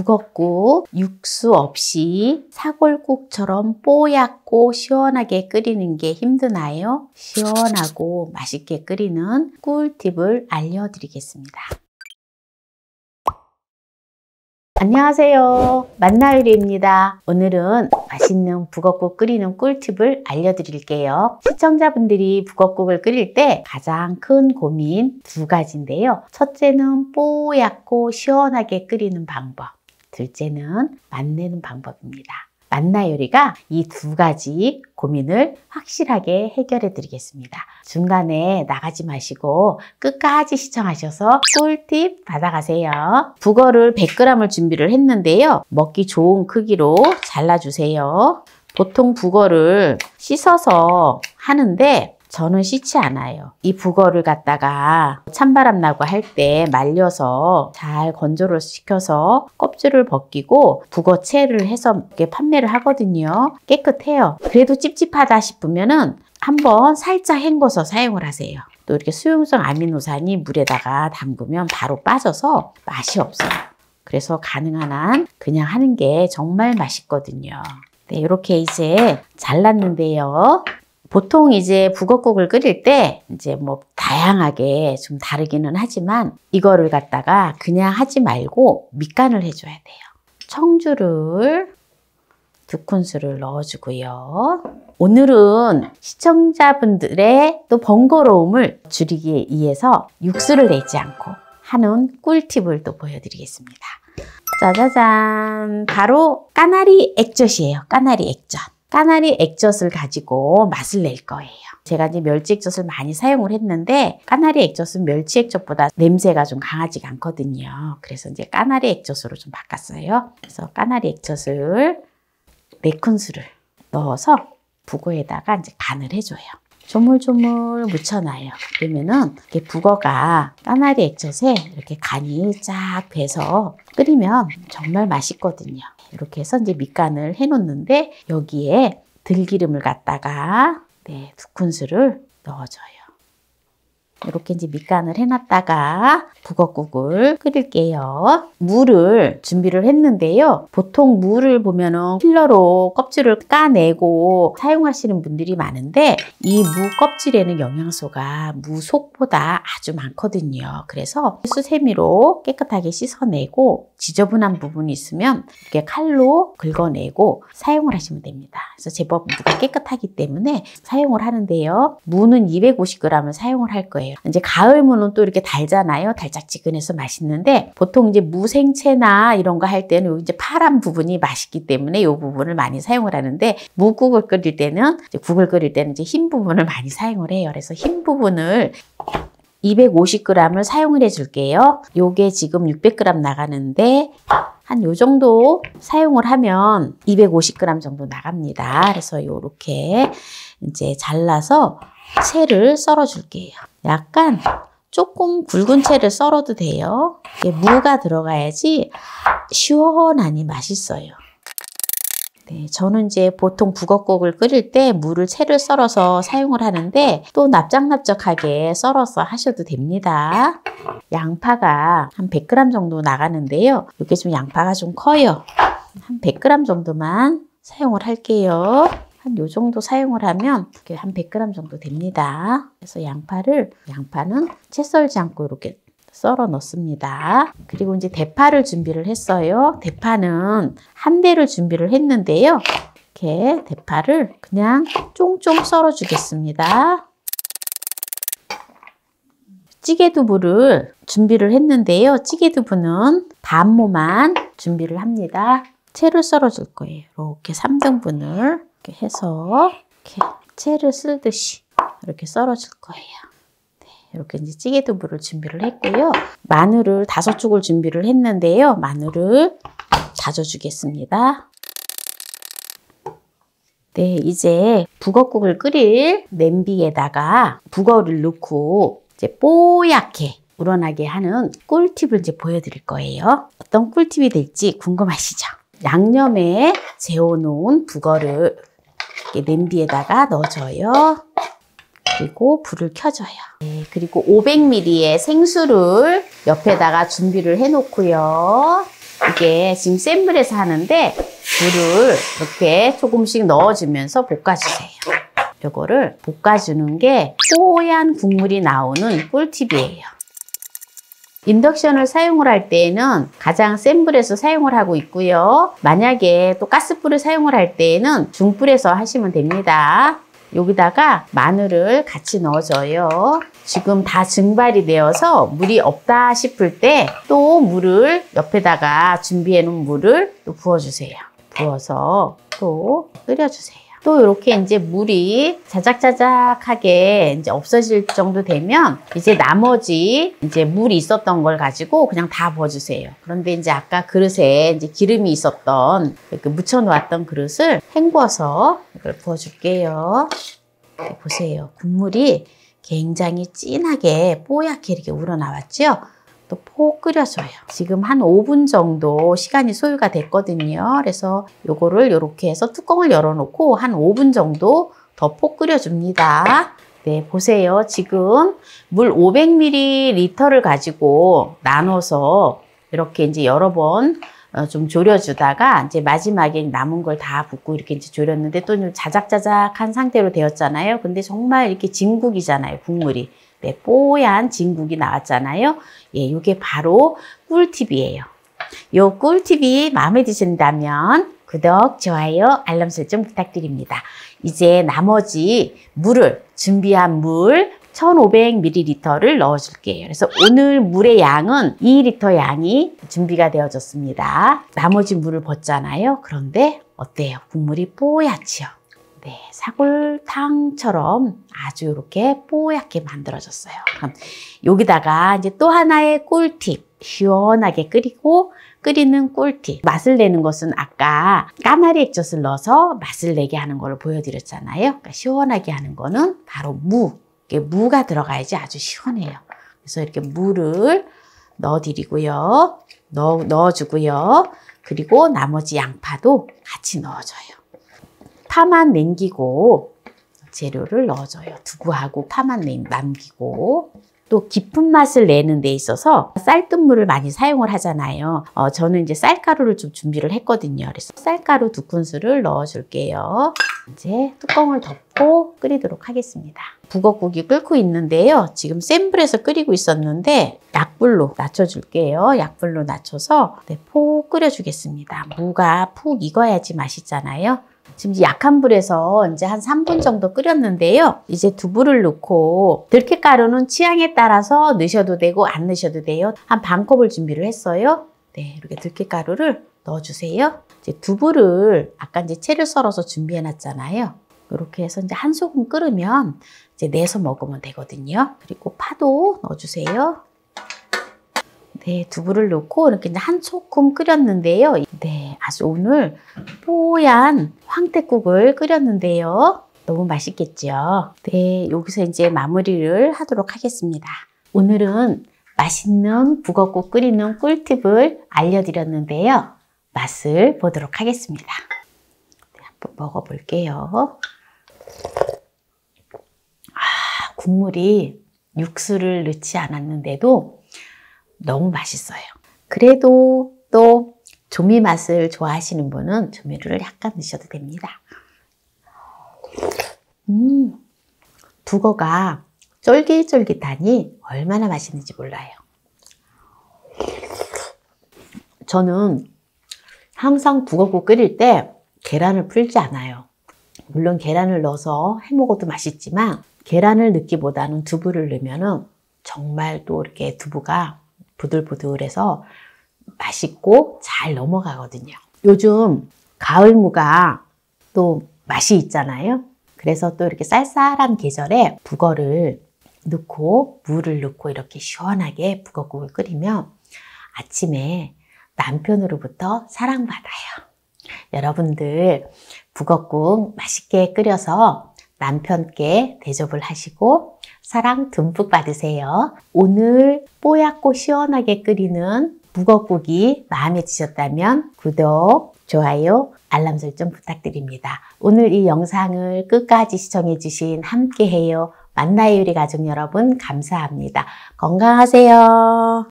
북엇국 육수 없이 사골국처럼 뽀얗고 시원하게 끓이는 게 힘드나요? 시원하고 맛있게 끓이는 꿀팁을 알려드리겠습니다. 안녕하세요. 만나요리입니다. 오늘은 맛있는 북엇국 끓이는 꿀팁을 알려드릴게요. 시청자분들이 북엇국을 끓일 때 가장 큰 고민 두 가지인데요. 첫째는 뽀얗고 시원하게 끓이는 방법, 둘째는 맛내는 방법입니다. 만나요리가 이 두 가지 고민을 확실하게 해결해 드리겠습니다. 중간에 나가지 마시고 끝까지 시청하셔서 꿀팁 받아가세요. 북어를 100g을 준비를 했는데요. 먹기 좋은 크기로 잘라주세요. 보통 북어를 씻어서 하는데 저는 씻지 않아요. 이 북어를 갖다가 찬바람 나고 할 때 말려서 잘 건조를 시켜서 껍질을 벗기고 북어채를 해서 이렇게 판매를 하거든요. 깨끗해요. 그래도 찝찝하다 싶으면은 한번 살짝 헹궈서 사용을 하세요. 또 이렇게 수용성 아미노산이 물에다가 담그면 바로 빠져서 맛이 없어요. 그래서 가능한 한 그냥 하는 게 정말 맛있거든요. 네, 이렇게 이제 잘랐는데요. 보통 이제 북엇국을 끓일 때 이제 뭐 다양하게 좀 다르기는 하지만 이거를 갖다가 그냥 하지 말고 밑간을 해줘야 돼요. 청주를 2큰술을 넣어주고요. 오늘은 시청자분들의 또 번거로움을 줄이기 위해서 육수를 내지 않고 하는 꿀팁을 또 보여드리겠습니다. 짜자잔! 바로 까나리 액젓이에요. 까나리 액젓. 까나리 액젓을 가지고 맛을 낼 거예요. 제가 이제 멸치 액젓을 많이 사용을 했는데 까나리 액젓은 멸치 액젓보다 냄새가 좀 강하지가 않거든요. 그래서 이제 까나리 액젓으로 좀 바꿨어요. 그래서 까나리 액젓을 4큰술을 넣어서 북어에다가 이제 간을 해줘요. 조물조물 묻혀놔요. 그러면은 이렇게 북어가 까나리 액젓에 이렇게 간이 쫙 배서 끓이면 정말 맛있거든요. 이렇게 해서 이제 밑간을 해놓는데 여기에 들기름을 갖다가 2큰술을 넣어줘요. 이렇게 이제 밑간을 해놨다가 북엇국을 끓일게요. 물을 준비를 했는데요. 보통 물을 보면은 필러로 껍질을 까내고 사용하시는 분들이 많은데 이 무 껍질에는 영양소가 무 속보다 아주 많거든요. 그래서 수세미로 깨끗하게 씻어내고 지저분한 부분이 있으면 이렇게 칼로 긁어내고 사용을 하시면 됩니다. 그래서 제법 무가 깨끗하기 때문에 사용을 하는데요. 무는 250g을 사용을 할 거예요. 이제 가을 무는 또 이렇게 달잖아요. 달짝지근해서 맛있는데 보통 이제 무 생채나 이런 거 할 때는 이제 파란 부분이 맛있기 때문에 이 부분을 많이 사용을 하는데 무국을 끓일 때는 이제 흰 부분을 많이 사용을 해요. 그래서 흰 부분을 250g을 사용을 해줄게요. 요게 지금 600g 나가는데 한 요 정도 사용을 하면 250g 정도 나갑니다. 그래서 요렇게 이제 잘라서 채를 썰어 줄게요. 약간 조금 굵은 채를 썰어도 돼요. 무가 들어가야지 시원하니 맛있어요. 네, 저는 이제 보통 북엇국을 끓일 때 무를 채를 썰어서 사용을 하는데 또 납작납작하게 썰어서 하셔도 됩니다. 양파가 한 100g 정도 나가는데요. 이게 좀 양파가 좀 커요. 한 100g 정도만 사용을 할게요. 한 요 정도 사용을 하면 이렇게 한 100g 정도 됩니다. 그래서 양파는 채 썰지 않고 이렇게 썰어 넣습니다. 그리고 이제 대파를 준비를 했어요. 대파는 한 대를 준비를 했는데요. 이렇게 대파를 그냥 쫑쫑 썰어 주겠습니다. 찌개두부를 준비를 했는데요. 찌개두부는 반모만 준비를 합니다. 채를 썰어 줄 거예요. 이렇게 3등분을 이렇게 해서 이렇게 채를 쓸듯이 이렇게 썰어 줄 거예요. 이렇게 이제 찌개두부를 준비를 했고요. 마늘을 5쪽을 준비를 했는데요. 마늘을 다져주겠습니다. 네, 이제 북엇국을 끓일 냄비에다가 북어를 넣고 이제 뽀얗게 우러나게 하는 꿀팁을 이제 보여드릴 거예요. 어떤 꿀팁이 될지 궁금하시죠? 양념에 재워놓은 북어를 이렇게 냄비에다가 넣어줘요. 그리고 불을 켜줘요. 네, 그리고 500ml의 생수를 옆에다가 준비를 해놓고요. 이게 지금 센 불에서 하는데 물을 이렇게 조금씩 넣어주면서 볶아주세요. 요거를 볶아주는 게 뽀얀 국물이 나오는 꿀팁이에요. 인덕션을 사용을 할 때에는 가장 센 불에서 사용을 하고 있고요. 만약에 또 가스불을 사용을 할 때에는 중불에서 하시면 됩니다. 여기다가 마늘을 같이 넣어줘요. 지금 다 증발이 되어서 물이 없다 싶을 때 또 물을 옆에다가 준비해 놓은 물을 또 부어주세요. 부어서 또 끓여주세요. 또 이렇게 이제 물이 자작자작하게 이제 없어질 정도 되면 이제 나머지 이제 물이 있었던 걸 가지고 그냥 다 부어주세요. 그런데 이제 아까 그릇에 이제 기름이 있었던 이렇게 묻혀 놓았던 그릇을 헹궈서 이걸 부어줄게요. 보세요. 국물이 굉장히 진하게 뽀얗게 이렇게 우러나왔죠? 또 폭 끓여줘요. 지금 한 5분 정도 시간이 소요가 됐거든요. 그래서 요거를 이렇게 해서 뚜껑을 열어놓고 한 5분 정도 더 폭 끓여줍니다. 네, 보세요. 지금 물 500ml를 가지고 나눠서 이렇게 이제 여러 번 좀 졸여주다가 이제 마지막에 남은 걸 다 붓고 이렇게 이제 졸였는데 또 좀 자작자작한 상태로 되었잖아요. 근데 정말 이렇게 진국이잖아요, 국물이. 네, 뽀얀 진국이 나왔잖아요. 예, 이게 바로 꿀팁이에요. 요 꿀팁이 마음에 드신다면 구독, 좋아요, 알람 설정 부탁드립니다. 이제 나머지 물을, 준비한 물 1500ml를 넣어줄게요. 그래서 오늘 물의 양은 2리터 양이 준비가 되어졌습니다. 나머지 물을 붓잖아요. 그런데 어때요? 국물이 뽀얗지요? 네, 사골탕처럼 아주 이렇게 뽀얗게 만들어졌어요. 그럼 여기다가 이제 또 하나의 꿀팁, 시원하게 끓이는 꿀팁. 맛을 내는 것은 아까 까나리 액젓을 넣어서 맛을 내게 하는 걸 보여드렸잖아요. 그러니까 시원하게 하는 거는 바로 무가 들어가야지 아주 시원해요. 그래서 이렇게 무를 넣어드리고요. 넣어주고요. 그리고 나머지 양파도 같이 넣어줘요. 파만 남기고 재료를 넣어줘요. 두부하고 파만 남기고 또 깊은 맛을 내는 데 있어서 쌀뜨물을 많이 사용을 하잖아요. 저는 이제 쌀가루를 좀 준비를 했거든요. 그래서 쌀가루 2큰술을 넣어줄게요. 이제 뚜껑을 덮고 끓이도록 하겠습니다. 북엇국이 끓고 있는데요. 지금 센 불에서 끓이고 있었는데 약불로 낮춰줄게요. 약불로 낮춰서 폭 끓여주겠습니다. 무가 푹 익어야지 맛있잖아요. 지금 약한 불에서 이제 한 3분 정도 끓였는데요. 이제 두부를 넣고 들깨가루는 취향에 따라서 넣으셔도 되고 안 넣으셔도 돼요. 한 반컵을 준비를 했어요. 네, 이렇게 들깨가루를 넣어주세요. 이제 두부를 아까 이제 채를 썰어서 준비해 놨잖아요. 이렇게 해서 이제 한 소금 끓으면 이제 내서 먹으면 되거든요. 그리고 파도 넣어주세요. 네, 두부를 넣고 이렇게 이제 한 소끔 끓였는데요. 네, 아주 오늘 뽀얀 황태국을 끓였는데요. 너무 맛있겠죠? 네, 여기서 이제 마무리를 하도록 하겠습니다. 오늘은 맛있는 북엇국 끓이는 꿀팁을 알려드렸는데요. 맛을 보도록 하겠습니다. 네, 한번 먹어볼게요. 국물이 육수를 넣지 않았는데도 너무 맛있어요. 그래도 또 조미 맛을 좋아하시는 분은 조미료를 약간 넣으셔도 됩니다. 북어가 쫄깃쫄깃하니 얼마나 맛있는지 몰라요. 저는 항상 북어국 끓일 때 계란을 풀지 않아요. 물론 계란을 넣어서 해먹어도 맛있지만 계란을 넣기보다는 두부를 넣으면 정말 또 이렇게 두부가 부들부들해서 맛있고 잘 넘어가거든요. 요즘 가을무가 또 맛이 있잖아요. 그래서 또 이렇게 쌀쌀한 계절에 북어를 넣고 물을 넣고 이렇게 시원하게 북어국을 끓이면 아침에 남편으로부터 사랑받아요. 여러분들 북어국 맛있게 끓여서 남편께 대접을 하시고 사랑 듬뿍 받으세요. 오늘 뽀얗고 시원하게 끓이는 북어국이 마음에 드셨다면 구독, 좋아요, 알람 설정 부탁드립니다. 오늘 이 영상을 끝까지 시청해주신 함께해요. 만나요 우리 가족 여러분 감사합니다. 건강하세요.